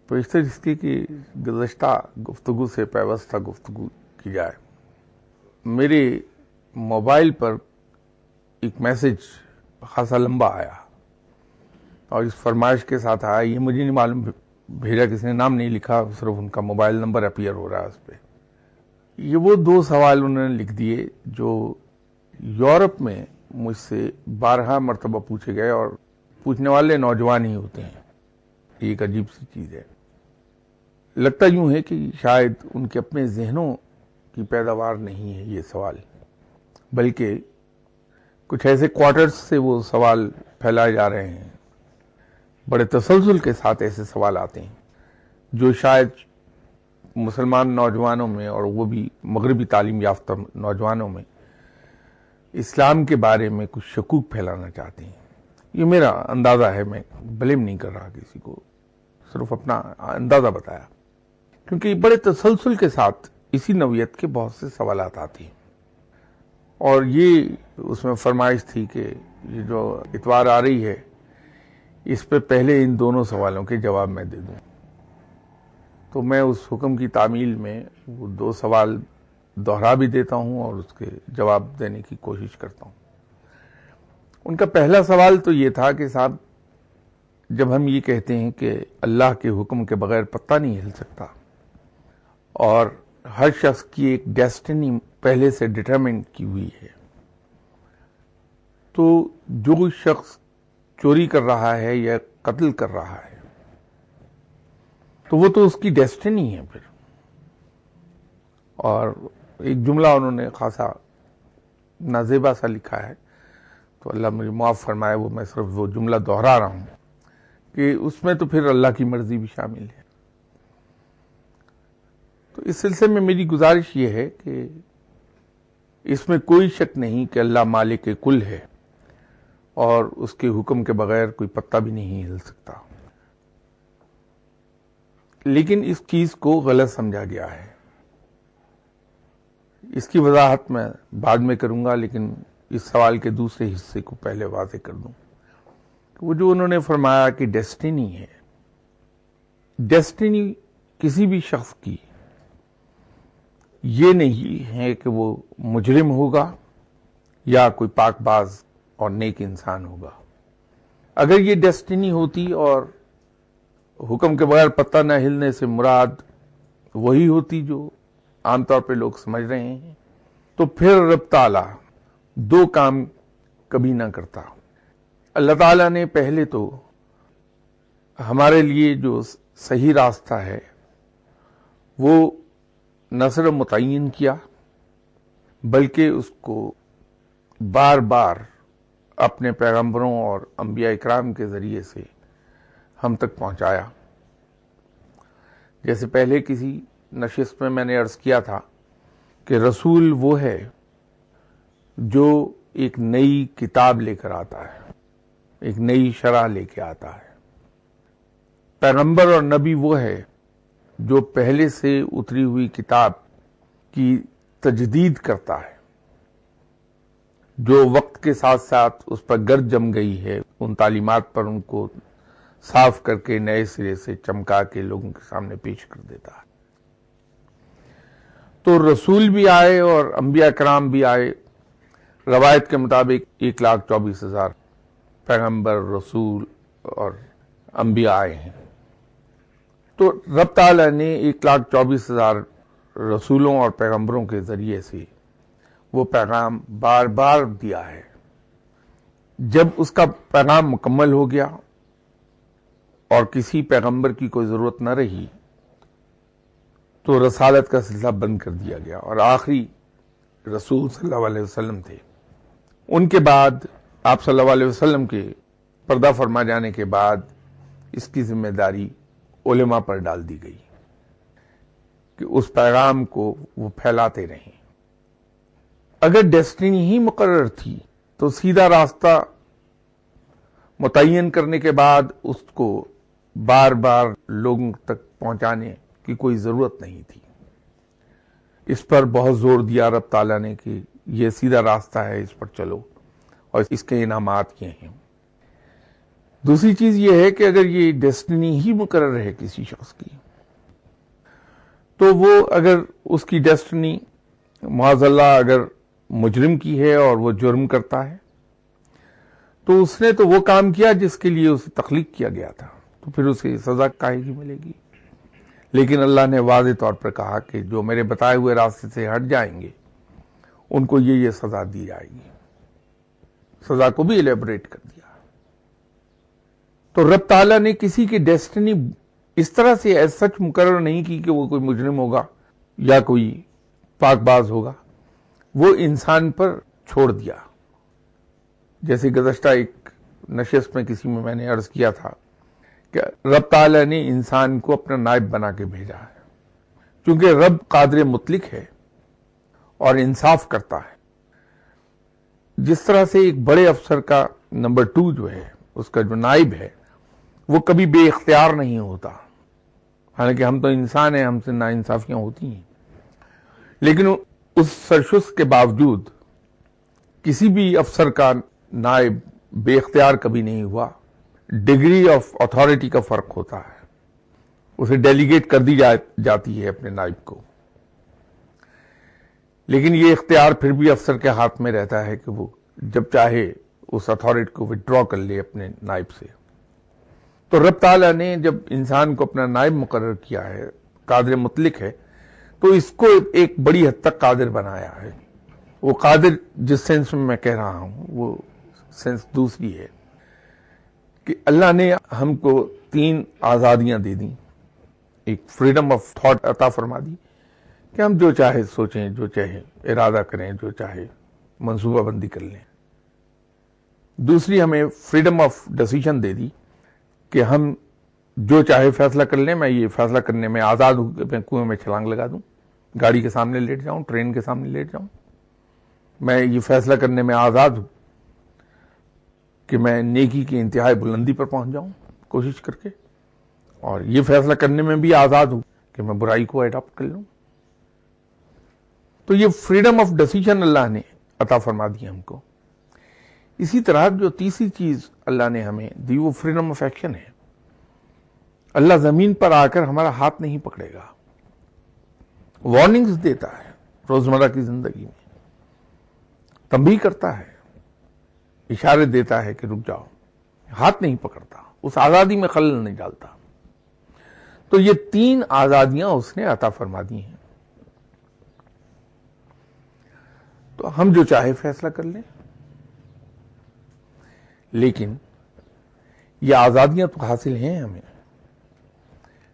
پیشتر اس کی گزشتہ گفتگو سے پیوستہ گفتگو کی جائے. میرے موبائل پر ایک میسج خاصا لمبا آیا اور اس فرمائش کے ساتھ آیا. یہ مجھے نہیں معلوم بھیجا کس نے، نام نہیں لکھا، صرف ان کا موبائل نمبر اپیئر ہو رہا ہے اس پہ. یہ وہ 2 سوال انہوں نے لکھ دیے جو یورپ میں مجھ سے 12 مرتبہ پوچھے گئے، اور پوچھنے والے نوجوان ہی ہوتے ہیں. یہ ایک عجیب سی چیز ہے. لگتا یوں ہے کہ شاید ان کے اپنے ذہنوں کی پیداوار نہیں ہے یہ سوال، بلکہ کچھ ایسے کوارٹرز سے وہ سوال پھیلائے جا رہے ہیں. بڑے تسلسل کے ساتھ ایسے سوال آتے ہیں جو شاید مسلمان نوجوانوں میں، اور وہ بھی مغربی تعلیم یافتہ نوجوانوں میں، اسلام کے بارے میں کچھ شکوک پھیلانا چاہتے ہیں. یہ میرا اندازہ ہے، میں بلیم نہیں کر رہا کسی کو، صرف اپنا اندازہ بتایا، کیونکہ بڑے تسلسل کے ساتھ اسی نوعیت کے بہت سے سوالات آتے ہیں. اور یہ اس میں فرمائش تھی کہ یہ جو اتوار آ رہی ہے اس پہ پہلے ان دونوں سوالوں کے جواب میں دے دوں. تو میں اس حکم کی تعمیل میں وہ 2 سوال دوہرا بھی دیتا ہوں اور اس کے جواب دینے کی کوشش کرتا ہوں. ان کا پہلا سوال تو یہ تھا کہ صاحب، جب ہم یہ کہتے ہیں کہ اللہ کے حکم کے بغیر پتہ نہیں ہل سکتا اور ہر شخص کی ایک ڈیسٹنی پہلے سے ڈٹرمنٹ کی ہوئی ہے، تو جو شخص چوری کر رہا ہے یا قتل کر رہا ہے تو وہ تو اس کی ڈیسٹنی ہے پھر. اور ایک جملہ انہوں نے خاصا نازیبا سا لکھا ہے، تو اللہ مجھے معاف فرمائے، وہ میں صرف وہ جملہ دوہرا رہا ہوں کہ اس میں تو پھر اللہ کی مرضی بھی شامل ہے. تو اس سلسلے میں میری گزارش یہ ہے کہ اس میں کوئی شک نہیں کہ اللہ مالک کل ہے اور اس کے حکم کے بغیر کوئی پتا بھی نہیں ہل سکتا. لیکن اس چیز کو غلط سمجھا گیا ہے. اس کی وضاحت میں بعد میں کروں گا، لیکن اس سوال کے دوسرے حصے کو پہلے واضح کر دوں. وہ جو انہوں نے فرمایا کہ ڈیسٹنی ہے، ڈیسٹنی کسی بھی شخص کی یہ نہیں ہے کہ وہ مجرم ہوگا یا کوئی پاک باز اور نیک انسان ہوگا. اگر یہ ڈیسٹنی ہوتی اور حکم کے بغیر پتہ نہ ہلنے سے مراد وہی ہوتی جو عام طور پہ لوگ سمجھ رہے ہیں، تو پھر رب تعالیٰ 2 کام کبھی نہ کرتا. اللہ تعالیٰ نے پہلے تو ہمارے لیے جو صحیح راستہ ہے وہ نہ صرف متعین کیا، بلکہ اس کو بار بار اپنے پیغمبروں اور انبیاء اکرام کے ذریعے سے ہم تک پہنچایا. جیسے پہلے کسی نشست میں میں نے عرض کیا تھا کہ رسول وہ ہے جو ایک نئی کتاب لے کر آتا ہے، ایک نئی شرح لے کے آتا ہے. پیغمبر اور نبی وہ ہے جو پہلے سے اتری ہوئی کتاب کی تجدید کرتا ہے، جو وقت کے ساتھ ساتھ اس پر گرد جم گئی ہے، ان تعلیمات پر ان کو صاف کر کے نئے سرے سے چمکا کے لوگوں کے سامنے پیش کر دیتا ہے. تو رسول بھی آئے اور انبیاء کرام بھی آئے. روایت کے مطابق 1,24,000 پیغمبر، رسول اور انبیاء آئے ہیں. تو رب تعالیٰ نے 1,24,000 رسولوں اور پیغمبروں کے ذریعے سے وہ پیغام بار بار دیا ہے. جب اس کا پیغام مکمل ہو گیا اور کسی پیغمبر کی کوئی ضرورت نہ رہی تو رسالت کا سلسلہ بند کر دیا گیا، اور آخری رسول صلی اللہ علیہ وسلم تھے. ان کے بعد آپ صلی اللہ علیہ وسلم کے پردہ فرما جانے کے بعد اس کی ذمہ داری علماء پر ڈال دی گئی کہ اس پیغام کو وہ پھیلاتے رہیں. اگر ڈیسٹنی ہی مقرر تھی تو سیدھا راستہ متعین کرنے کے بعد اس کو بار بار لوگوں تک پہنچانے کی کوئی ضرورت نہیں تھی. اس پر بہت زور دیا رب تعالیٰ نے کہ یہ سیدھا راستہ ہے، اس پر چلو اور اس کے انعامات یہ ہیں. دوسری چیز یہ ہے کہ اگر یہ ڈیسٹنی ہی مقرر ہے کسی شخص کی، تو وہ اگر اس کی ڈیسٹنی معاذ اللہ اگر مجرم کی ہے اور وہ جرم کرتا ہے، تو اس نے تو وہ کام کیا جس کے لیے اسے تخلیق کیا گیا تھا، تو پھر اسے سزا کاہے کی ملے گی؟ لیکن اللہ نے واضح طور پر کہا کہ جو میرے بتائے ہوئے راستے سے ہٹ جائیں گے ان کو یہ سزا دی جائے گی. سزا کو بھی الیبوریٹ کر دیا. تو رب تعالیٰ نے کسی کی ڈیسٹنی اس طرح سے ایز سچ مقرر نہیں کی کہ وہ کوئی مجرم ہوگا یا کوئی پاک باز ہوگا، وہ انسان پر چھوڑ دیا. جیسے گزشتہ ایک نشست میں کسی میں نے عرض کیا تھا کہ رب تعالیٰ نے انسان کو اپنا نائب بنا کے بھیجا ہے، کیونکہ رب قادر مطلق ہے اور انصاف کرتا ہے. جس طرح سے ایک بڑے افسر کا نمبر 2 جو ہے، اس کا جو نائب ہے، وہ کبھی بے اختیار نہیں ہوتا. حالانکہ ہم تو انسان ہیں، ہم سے ناانصافیاں ہوتی ہیں، لیکن اس سرشست کے باوجود کسی بھی افسر کا نائب بے اختیار کبھی نہیں ہوا. ڈگری آف اتھارٹی کا فرق ہوتا ہے، اسے ڈیلیگیٹ کر دی جاتی ہے اپنے نائب کو، لیکن یہ اختیار پھر بھی افسر کے ہاتھ میں رہتا ہے کہ وہ جب چاہے اس اتھارٹی کو وڈرا کر لے اپنے نائب سے. تو رب تعالیٰ نے جب انسان کو اپنا نائب مقرر کیا ہے، قادر مطلق ہے، تو اس کو ایک بڑی حد تک قادر بنایا ہے. وہ قادر جس سینس میں کہہ رہا ہوں وہ سینس دوسری ہے کہ اللہ نے ہم کو 3 آزادیاں دے دیں. ایک فریڈم آف تھاٹ عطا فرما دی کہ ہم جو چاہے سوچیں، جو چاہے ارادہ کریں، جو چاہے منصوبہ بندی کر لیں. دوسری ہمیں فریڈم آف ڈیسیژن دے دی کہ ہم جو چاہے فیصلہ کر لیں. میں یہ فیصلہ کرنے میں آزاد ہوں کہ میں کنویں میں چھلانگ لگا دوں، گاڑی کے سامنے لیٹ جاؤں، ٹرین کے سامنے لیٹ جاؤں. میں یہ فیصلہ کرنے میں آزاد ہوں کہ میں نیکی کی انتہائی بلندی پر پہنچ جاؤں کوشش کر کے، اور یہ فیصلہ کرنے میں بھی آزاد ہوں کہ میں برائی کو اڈاپٹ کر لوں. تو یہ فریڈم آف ڈیسیژن اللہ نے عطا فرما دی ہم کو. اسی طرح جو تیسری چیز اللہ نے ہمیں دی وہ فریڈم آف ایکشن ہے. اللہ زمین پر آ کر ہمارا ہاتھ نہیں پکڑے گا، وارننگز دیتا ہے روزمرہ کی زندگی میں، تنبیہ کرتا ہے، اشارے دیتا ہے کہ رک جاؤ، ہاتھ نہیں پکڑتا، اس آزادی میں خلل نہیں ڈالتا. تو یہ 3 آزادیاں اس نے عطا فرما دی ہیں. تو ہم جو چاہے فیصلہ کر لیں، لیکن یہ آزادیاں تو حاصل ہیں ہمیں،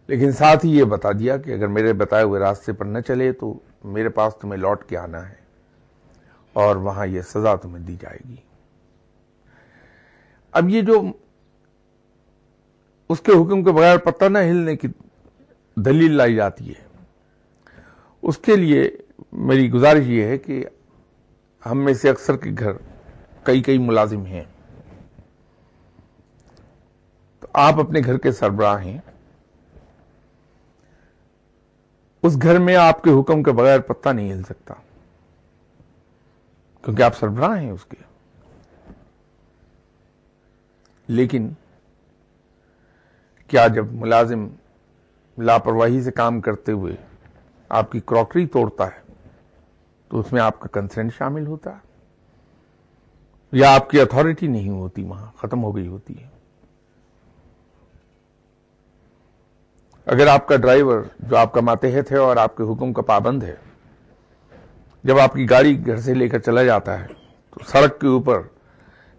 لیکن ساتھ ہی یہ بتا دیا کہ اگر میرے بتائے ہوئے راستے پر نہ چلے تو میرے پاس تمہیں لوٹ کے آنا ہے اور وہاں یہ سزا تمہیں دی جائے گی. اب یہ جو اس کے حکم کے بغیر پتہ نہ ہلنے کی دلیل لائی جاتی ہے، اس کے لیے میری گزارش یہ ہے کہ ہم میں سے اکثر کے گھر کئی ملازم ہیں. تو آپ اپنے گھر کے سربراہ ہیں، اس گھر میں آپ کے حکم کے بغیر پتہ نہیں ہل سکتا کیونکہ آپ سربراہ ہیں اس کے. لیکن کیا جب ملازم لاپرواہی سے کام کرتے ہوئے آپ کی کراکری توڑتا ہے تو اس میں آپ کا کنسنٹ شامل ہوتا ہے، یا آپ کی اتھارٹی نہیں ہوتی، وہاں ختم ہو گئی ہوتی ہے؟ اگر آپ کا ڈرائیور جو آپ کا ماتحت ہے اور آپ کے حکم کا پابند ہے، جب آپ کی گاڑی گھر سے لے کر چلا جاتا ہے تو سڑک کے اوپر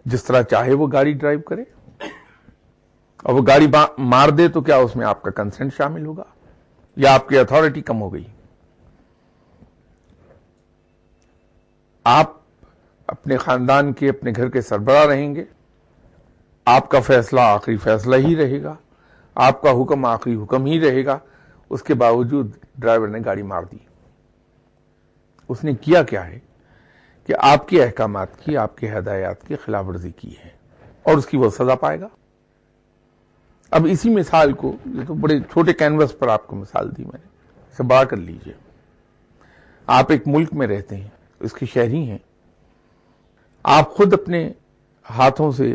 جس طرح چاہے وہ گاڑی ڈرائیو کرے، اور وہ گاڑی مار دے تو کیا اس میں آپ کا کنسنٹ شامل ہوگا یا آپ کی اتھارٹی کم ہو گئی؟ آپ اپنے خاندان کے، اپنے گھر کے سربراہ رہیں گے، آپ کا فیصلہ آخری فیصلہ ہی رہے گا، آپ کا حکم آخری حکم ہی رہے گا. اس کے باوجود ڈرائیور نے گاڑی مار دی. اس نے کیا کیا ہے کہ آپ کے احکامات کی، آپ کے ہدایات کی خلاف ورزی کی ہے، اور اس کی وہ سزا پائے گا. اب اسی مثال کو، یہ تو بڑے چھوٹے کینوس پر آپ کو مثال دی میں نے، اسے بڑا کر لیجئے. آپ ایک ملک میں رہتے ہیں، اس کے شہری ہیں، آپ خود اپنے ہاتھوں سے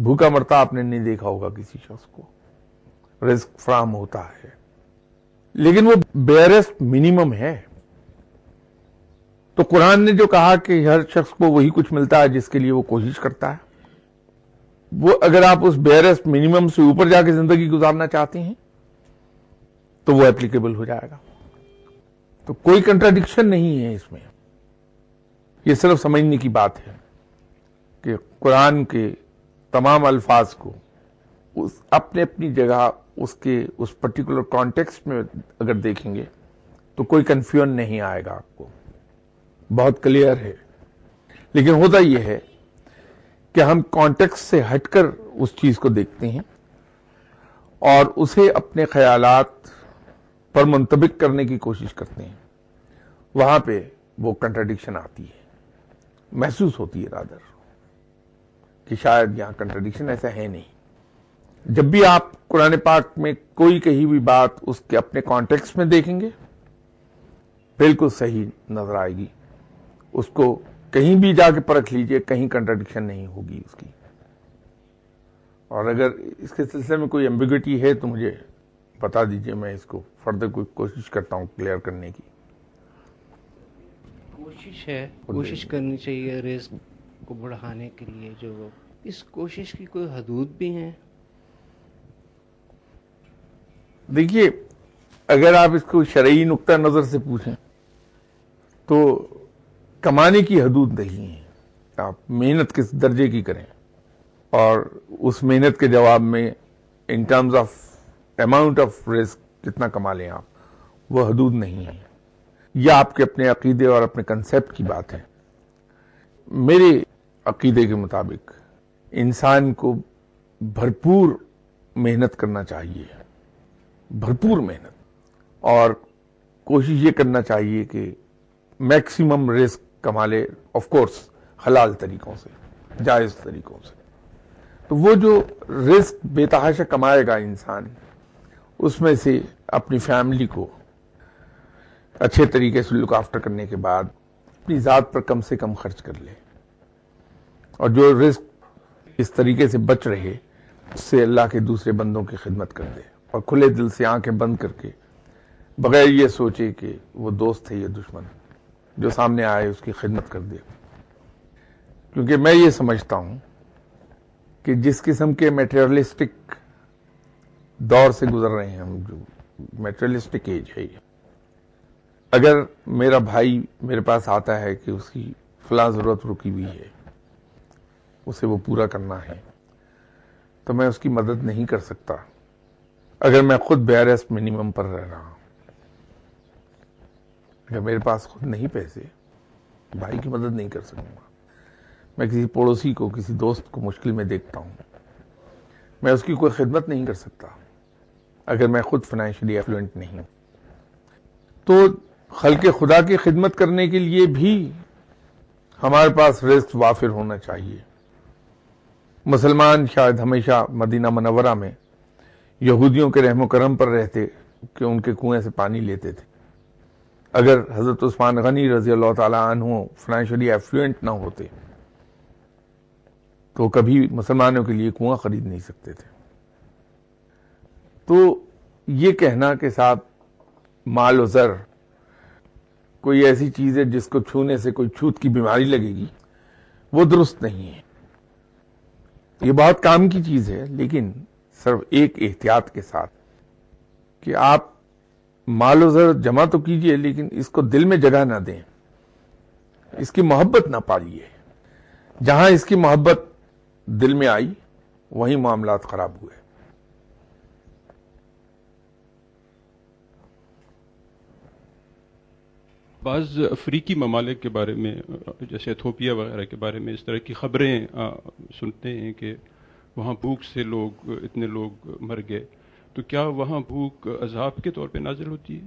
بھوکا مرتا آپ نے نہیں دیکھا ہوگا کسی شخص کو، رزق فراہم ہوتا ہے، لیکن وہ بیئرسٹ منیمم ہے۔ تو قرآن نے جو کہا کہ ہر شخص کو وہی کچھ ملتا ہے جس کے لیے وہ کوشش کرتا ہے، وہ اگر آپ اس بیئرسٹ منیمم سے اوپر جا کے زندگی گزارنا چاہتے ہیں تو وہ اپلیکیبل ہو جائے گا۔ تو کوئی کنٹراڈکشن نہیں ہے اس میں، یہ صرف سمجھنے کی بات ہے کہ قرآن کے تمام الفاظ کو اپنے اپنی جگہ اس پرٹیکولر کانٹیکسٹ میں اگر دیکھیں گے تو کوئی کنفیوژن نہیں آئے گا، آپ کو بہت کلیئر ہے۔ لیکن ہوتا یہ ہے کہ ہم کانٹیکسٹ سے ہٹ کر اس چیز کو دیکھتے ہیں اور اسے اپنے خیالات پر منطبق کرنے کی کوشش کرتے ہیں، وہاں پہ وہ کنٹراڈکشن آتی ہے، محسوس ہوتی ہے رادر کہ شاید یہاں کنٹراڈکشن ایسا ہے نہیں۔ جب بھی آپ قرآن پاک میں کوئی کہی ہوئی بات اس کے اپنے کانٹیکسٹ میں دیکھیں گے بالکل صحیح نظر آئے گی، اس کو کہیں بھی جا کے پرکھ لیجئے، کہیں کنٹراڈکشن نہیں ہوگی اس کی۔ اور اگر اس کے سلسلے میں کوئی ایمبیگوٹی ہے تو مجھے بتا دیجئے، میں اس کو فردر کوئی کوشش کرتا ہوں کلیئر کرنے کی۔ کوشش کرنی چاہیے رزق کو بڑھانے کے لیے، جو اس کوشش کی کوئی حدود بھی ہیں؟ دیکھیے، اگر آپ اس کو شرعی نقطہ نظر سے پوچھیں تو کمانے کی حدود نہیں ہے، آپ محنت کس درجے کی کریں اور اس محنت کے جواب میں in terms of amount of رزق کتنا کما لیں آپ، وہ حدود نہیں ہے۔ یہ آپ کے اپنے عقیدے اور اپنے کنسیپٹ کی بات ہے۔ میرے عقیدے کے مطابق انسان کو بھرپور محنت کرنا چاہیے، بھرپور محنت، اور کوشش یہ کرنا چاہیے کہ میکسیمم رزق کما لے، آف کورس حلال طریقوں سے، جائز طریقوں سے۔ تو وہ جو رزق بے تحاشا کمائے گا انسان، اس میں سے اپنی فیملی کو اچھے طریقے سے لک آفٹر کرنے کے بعد اپنی ذات پر کم سے کم خرچ کر لے، اور جو رزق اس طریقے سے بچ رہے اس سے اللہ کے دوسرے بندوں کی خدمت کر دے، اور کھلے دل سے آنکھیں بند کر کے بغیر یہ سوچے کہ وہ دوست ہے یا دشمن، جو سامنے آئے اس کی خدمت کر دے۔ کیونکہ میں یہ سمجھتا ہوں کہ جس قسم کے میٹریلسٹک دور سے گزر رہے ہیں ہم، جو میٹریلسٹک ایج ہے، اگر میرا بھائی میرے پاس آتا ہے کہ اس کی فلاں ضرورت رکی ہوئی ہے، اسے وہ پورا کرنا ہے، تو میں اس کی مدد نہیں کر سکتا اگر میں خود بیئرسٹ منیمم پر رہ رہا ہوں۔ اگر میرے پاس خود نہیں پیسے، بھائی کی مدد نہیں کر سکوں گا۔ میں کسی پڑوسی کو، کسی دوست کو مشکل میں دیکھتا ہوں، میں اس کی کوئی خدمت نہیں کر سکتا اگر میں خود فائنینشلی ایفلوئنٹ نہیں ہوں۔ تو خلق خدا کی خدمت کرنے کے لیے بھی ہمارے پاس رزق وافر ہونا چاہیے۔ مسلمان شاید ہمیشہ مدینہ منورہ میں یہودیوں کے رحم و کرم پر رہتے کہ ان کے کنویں سے پانی لیتے تھے۔ اگر حضرت عثمان غنی رضی اللہ تعالی عنہ فائنینشلی ایفلوئنٹ نہ ہوتے تو کبھی مسلمانوں کے لیے کنواں خرید نہیں سکتے تھے۔ تو یہ کہنا کہ صاحب مال و زر کوئی ایسی چیز ہے جس کو چھونے سے کوئی چھوت کی بیماری لگے گی، وہ درست نہیں ہے۔ یہ بہت کام کی چیز ہے، لیکن صرف ایک احتیاط کے ساتھ کہ آپ مال و زر جمع تو کیجئے لیکن اس کو دل میں جگہ نہ دیں، اس کی محبت نہ پالیے۔ جہاں اس کی محبت دل میں آئی وہیں معاملات خراب ہوئے۔ بعض افریقی ممالک کے بارے میں، جیسے ایتھوپیا وغیرہ کے بارے میں، اس طرح کی خبریں سنتے ہیں کہ وہاں بھوک سے اتنے لوگ مر گئے، تو کیا وہاں بھوک عذاب کے طور پہ نازل ہوتی ہے؟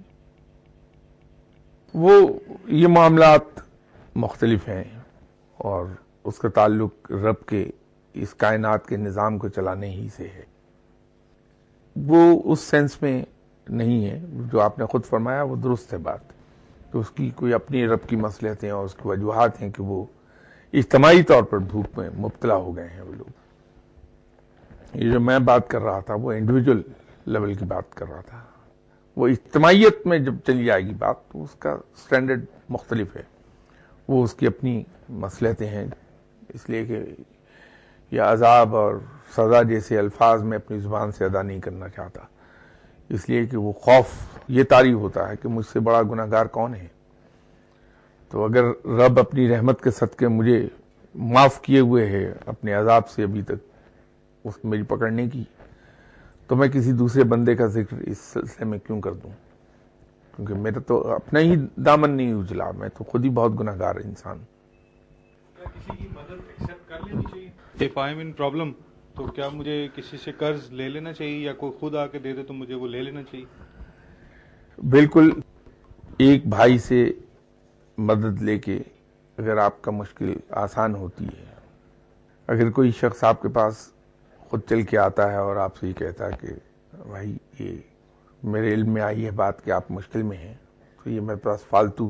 وہ یہ معاملات مختلف ہیں اور اس کا تعلق رب کے اس کائنات کے نظام کو چلانے ہی سے ہے۔ وہ اس سینس میں نہیں ہے جو آپ نے خود فرمایا، وہ درست ہے بات کہ اس کی کوئی اپنی رب کی مصلحتیں اور اس کی وجوہات ہیں کہ وہ اجتماعی طور پر بھوک میں مبتلا ہو گئے ہیں وہ لوگ۔ یہ جو میں بات کر رہا تھا وہ انڈیویجول لیول کی بات کر رہا تھا. وہ اجتماعیت میں جب چلی جائے گی بات تو اس کا سٹینڈرڈ مختلف ہے. وہ اس کی اپنی مصلحتیں ہیں، اس لیے کہ یہ عذاب اور سزا جیسے الفاظ میں اپنی زبان سے ادا نہیں کرنا چاہتا، اس لیے کہ وہ خوف یہ طاری ہوتا ہے کہ مجھ سے بڑا گناہگار کون ہے. تو اگر رب اپنی رحمت کے صدقے مجھے معاف کیے ہوئے ہے اپنے عذاب سے ابھی تک اس میری پکڑنے کی، تو میں کسی دوسرے بندے کا ذکر اس سلسلے میں کیوں کر دوں؟ کیونکہ میرا تو اپنا ہی دامن نہیں اجلا، میں تو خود ہی بہت گناہگار انسان. کسی کی مدد ایکسپٹ کر لینی چاہیے؟ if I'm in problem تو کیا مجھے کسی سے قرض لے لینا چاہیے، یا کوئی خود آ کے دے دے تو مجھے وہ لے لینا چاہیے؟ بالکل. ایک بھائی سے مدد لے کے اگر آپ کا مشکل آسان ہوتی ہے، اگر کوئی شخص آپ کے پاس خود چل کے آتا ہے اور آپ سے یہ کہتا ہے کہ بھائی یہ میرے علم میں آئی ہے بات کہ آپ مشکل میں ہیں، تو یہ میرے پاس فالتو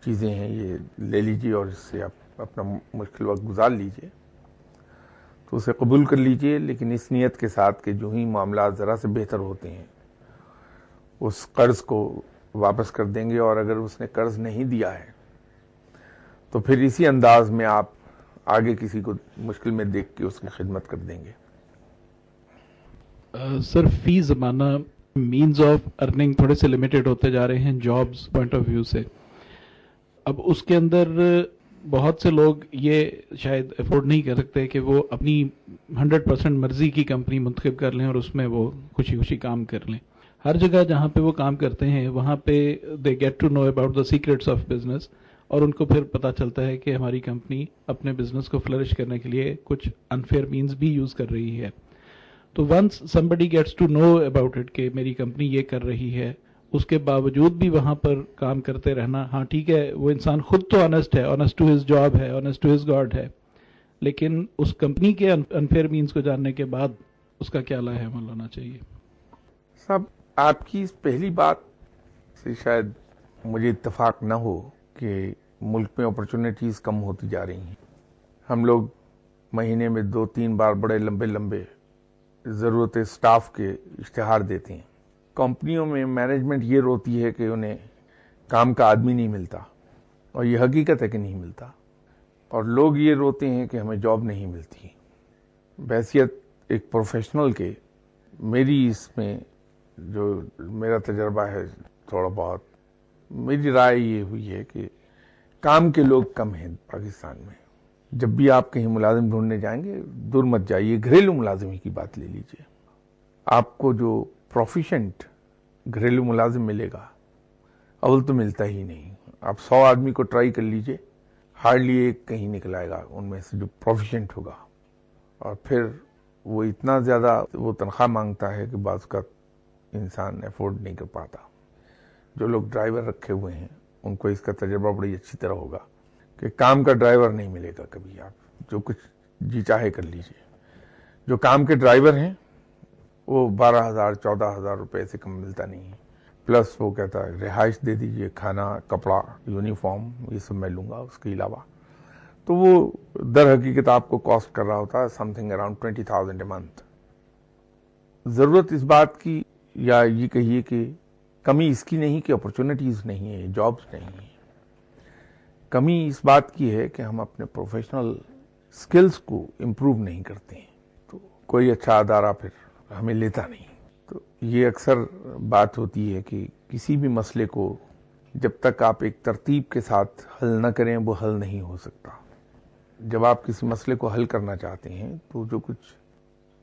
چیزیں ہیں، یہ لے لیجئے اور اس سے آپ اپنا مشکل وقت گزار لیجئے، تو اسے قبول کر لیجئے، لیکن اس نیت کے ساتھ کہ جو ہی معاملات ذرا سے بہتر ہوتے ہیں اس قرض کو واپس کر دیں گے. اور اگر اس نے قرض نہیں دیا ہے تو پھر اسی انداز میں آپ آگے کسی کو مشکل میں دیکھ کے اس کی خدمت کر دیں گے. سر فی زمانہ مینز آف ارننگ تھوڑے سے لمیٹڈ ہوتے جا رہے ہیں جابز پوائنٹ آف ویو سے. اب اس کے اندر بہت سے لوگ یہ شاید افورڈ نہیں کر سکتے کہ وہ اپنی 100% مرضی کی کمپنی منتخب کر لیں اور اس میں وہ خوشی خوشی کام کر لیں. ہر جگہ جہاں پہ وہ کام کرتے ہیں وہاں پہ they get to know about the secrets of business, اور ان کو پھر پتا چلتا ہے کہ ہماری کمپنی اپنے بزنس کو فلرش کرنے کے لیے کچھ انفیئر مینز بھی یوز کر رہی ہے. تو once somebody gets to know about it کہ میری کمپنی یہ کر رہی ہے، اس کے باوجود بھی وہاں پر کام کرتے رہنا، ہاں ٹھیک ہے وہ انسان خود تو آنےسٹ ہے، آنےسٹ ٹو ہز جاب ہے، آنےسٹ ٹو ہز گاڈ ہے، لیکن اس کمپنی کے انفیئر مینز کو جاننے کے بعد اس کا کیا لاہ عمل ہونا چاہیے؟ صاحب آپ کی اس پہلی بات سے شاید مجھے اتفاق نہ ہو کہ ملک میں اپرچونٹیز کم ہوتی جا رہی ہیں. ہم لوگ مہینے میں 2-3 بار بڑے لمبے لمبے ضرورت سٹاف کے اشتہار دیتے ہیں. کمپنیوں میں مینجمنٹ یہ روتی ہے کہ انہیں کام کا آدمی نہیں ملتا، اور یہ حقیقت ہے کہ نہیں ملتا، اور لوگ یہ روتے ہیں کہ ہمیں جاب نہیں ملتی. بحیثیت ایک پروفیشنل کے میری اس میں جو میرا تجربہ ہے تھوڑا بہت، میری رائے یہ ہوئی ہے کہ کام کے لوگ کم ہیں پاکستان میں. جب بھی آپ کہیں ملازم ڈھونڈنے جائیں گے دور مت جائیے، گھریلو ملازمی کی بات لے لیجئے. آپ کو جو پروفیشنٹ گھریلو ملازم ملے گا اول تو ملتا ہی نہیں. آپ 100 آدمی کو ٹرائی کر لیجئے، ہارڈلی ایک کہیں نکل آئے گا ان میں سے جو پروفیشنٹ ہوگا. اور پھر وہ اتنا زیادہ وہ تنخواہ مانگتا ہے کہ بعض کا انسان افورڈ نہیں کر پاتا. جو لوگ ڈرائیور رکھے ہوئے ہیں ان کو اس کا تجربہ بڑی اچھی طرح ہوگا کہ کام کا ڈرائیور نہیں ملے گا کبھی. آپ جو کچھ جی چاہے کر لیجئے. جو کام کے ڈرائیور ہیں وہ 12,000-14,000 روپے سے کم ملتا نہیں ہے. پلس وہ کہتا ہے رہائش دے دیجئے، کھانا، کپڑا، یونیفارم، یہ سب میں لوں گا اس کے علاوہ. تو وہ در حقیقت آپ کو کاسٹ کر رہا ہوتا ہے some thing around 20,000 a month. ضرورت اس بات کی، یا یہ کہیے کہ کمی اس کی نہیں کہ اپرچونٹیز نہیں ہیں، جابز نہیں ہیں. کمی اس بات کی ہے کہ ہم اپنے پروفیشنل سکلز کو امپروو نہیں کرتے ہیں، تو کوئی اچھا ادارہ پھر ہمیں لیتا نہیں. تو یہ اکثر بات ہوتی ہے کہ کسی بھی مسئلے کو جب تک آپ ایک ترتیب کے ساتھ حل نہ کریں وہ حل نہیں ہو سکتا. جب آپ کسی مسئلے کو حل کرنا چاہتے ہیں تو جو کچھ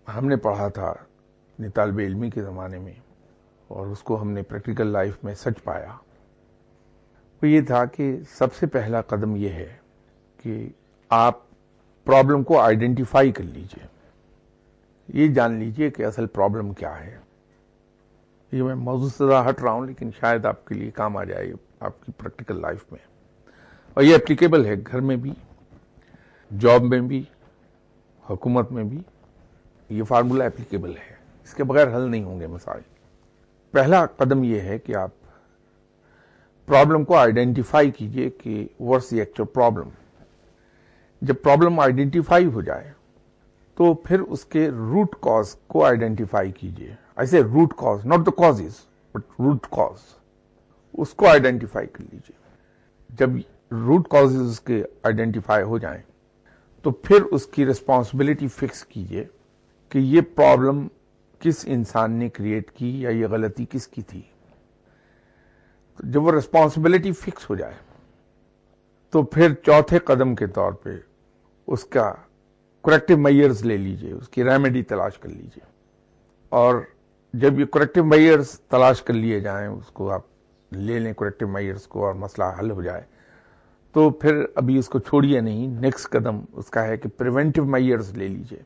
ہم نے پڑھا تھا اپنے طالب علمی کے زمانے میں اور اس کو ہم نے پریکٹیکل لائف میں سچ پایا، وہ یہ تھا کہ سب سے پہلا قدم یہ ہے کہ آپ پرابلم کو آئیڈینٹیفائی کر لیجئے. یہ جان لیجئے کہ اصل پرابلم کیا ہے. یہ میں موضوع سے ہٹ رہا ہوں لیکن شاید آپ کے لیے کام آ جائے آپ کی پریکٹیکل لائف میں. اور یہ اپلیکیبل ہے گھر میں بھی، جاب میں بھی، حکومت میں بھی. یہ فارمولہ اپلیکیبل ہے، اس کے بغیر حل نہیں ہوں گے مسائل. پہلا قدم یہ ہے کہ آپ پرابلم کو آئیڈینٹیفائی کیجئے کہ واٹس دی ایکچوئل پرابلم. جب پرابلم آئیڈینٹیفائی ہو جائے تو پھر اس کے روٹ کاز کو آئیڈینٹیفائی کیجئے. ایسے root cause, not the causes but root cause, اس کو آئیڈینٹیفائی کر لیجئے. جب روٹ کازز اس کے آئیڈینٹیفائی ہو جائیں تو پھر اس کی ریسپانسبلٹی فکس کیجئے کہ یہ پرابلم کس انسان نے کریٹ کی یا یہ غلطی کس کی تھی. جب وہ ریسپانسبلٹی فکس ہو جائے تو پھر چوتھے قدم کے طور پہ اس کا کریکٹیو میئرز لے لیجئے, اس کی ریمیڈی تلاش کر لیجئے. اور جب یہ کریکٹیو میئرز تلاش کر لیے جائیں, اس کو آپ لے لیں کریکٹیو میئرز کو, اور مسئلہ حل ہو جائے, تو پھر ابھی اس کو چھوڑیے نہیں. نیکسٹ قدم اس کا ہے کہ پریونٹیو میئرز لے لیجئے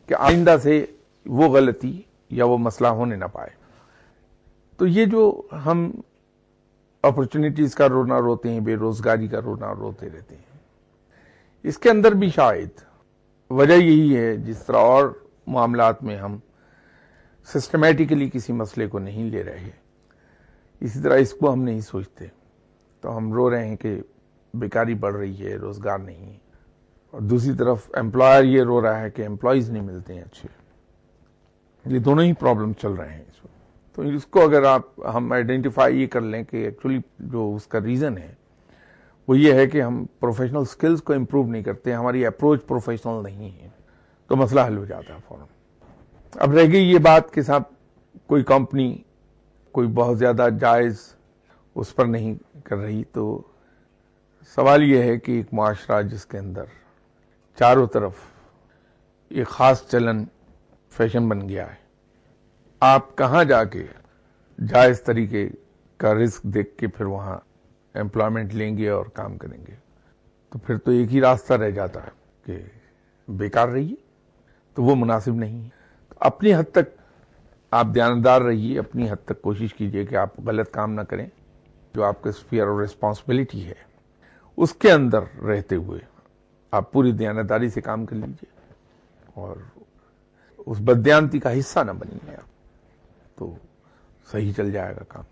کہ آئندہ سے وہ غلطی یا وہ مسئلہ ہونے نہ پائے. تو یہ جو ہم اپرچونٹیز کا رونا روتے ہیں, بے روزگاری کا رونا روتے رہتے ہیں, اس کے اندر بھی شاید وجہ یہی ہے, جس طرح اور معاملات میں ہم سسٹمیٹیکلی کسی مسئلے کو نہیں لے رہے, اسی طرح اس کو ہم نہیں سوچتے. تو ہم رو رہے ہیں کہ بیکاری بڑھ رہی ہے, روزگار نہیں ہے, اور دوسری طرف ایمپلائر یہ رو رہا ہے کہ امپلائیز نہیں ملتے ہیں اچھے. یہ دونوں ہی پرابلم چل رہے ہیں اس وقت. تو اس کو اگر ہم آئیڈینٹیفائی یہ کر لیں کہ ایکچولی جو اس کا ریزن ہے وہ یہ ہے کہ ہم پروفیشنل سکلز کو امپروو نہیں کرتے, ہماری اپروچ پروفیشنل نہیں ہے, تو مسئلہ حل ہو جاتا ہے فوراً. اب رہ گئی یہ بات کہ صاحب کوئی کمپنی کوئی بہت زیادہ جائز اس پر نہیں کر رہی, تو سوال یہ ہے کہ ایک معاشرہ جس کے اندر چاروں طرف ایک خاص چلن فیشن بن گیا ہے, آپ کہاں جا کے جائز طریقے کا رزق دیکھ کے پھر وہاں امپلائمنٹ لیں گے اور کام کریں گے؟ تو پھر تو ایک ہی راستہ رہ جاتا ہے کہ بیکار رہیے, تو وہ مناسب نہیں ہے. اپنی حد تک آپ دیانتدار رہیے, اپنی حد تک کوشش کیجئے کہ آپ غلط کام نہ کریں. جو آپ کا اسفیئر اور ریسپانسبلٹی ہے اس کے اندر رہتے ہوئے آپ پوری دیانتداری سے کام کر لیجئے, اور اس بددیانتی کا حصہ نہ بنیے آپ, تو صحیح چل جائے گا کام.